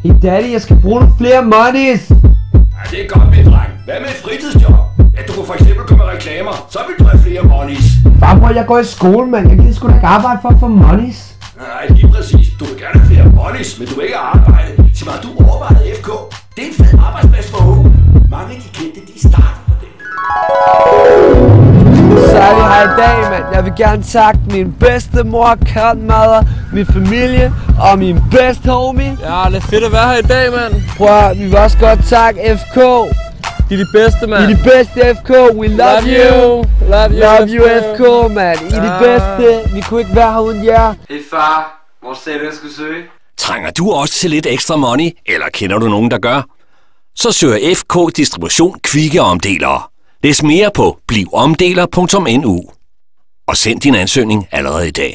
Hey daddy, jeg skal bruge nogle flere monies. Ja, det er godt, min dreng. Hvad med et fritidsjob? Ja, du kunne for eksempel komme med reklamer. Så vil du have flere monies. Bare hvor jeg går i skole, mand. Jeg gider sgu da ikke arbejde for at få monies. Nej, lige præcis. Du vil gerne have flere monies, men du vil ikke arbejde. Sig mig, du overvejede FK. Det er en fed arbejdsplads for unge. Mange af de kendte, de starter på det. Særlig her i dag, mand. Jeg vil gerne takke min bedstemor, godmother, min familie og min best homie. Ja, det er fedt at være her i dag, mand. Prøv at, vi vil også godt takke FK. De er de bedste, mand. I er de bedste, FK. We love you. Love you, FK, mand. I er de bedste. Vi kunne ikke være her uden jer. Hey far, hvor sagde du, jeg skulle søge? Trænger du også til lidt ekstra money, eller kender du nogen, der gør? Så søger FK Distribution kvikke omdelere. Læs mere på blivomdeler.nu og send din ansøgning allerede i dag.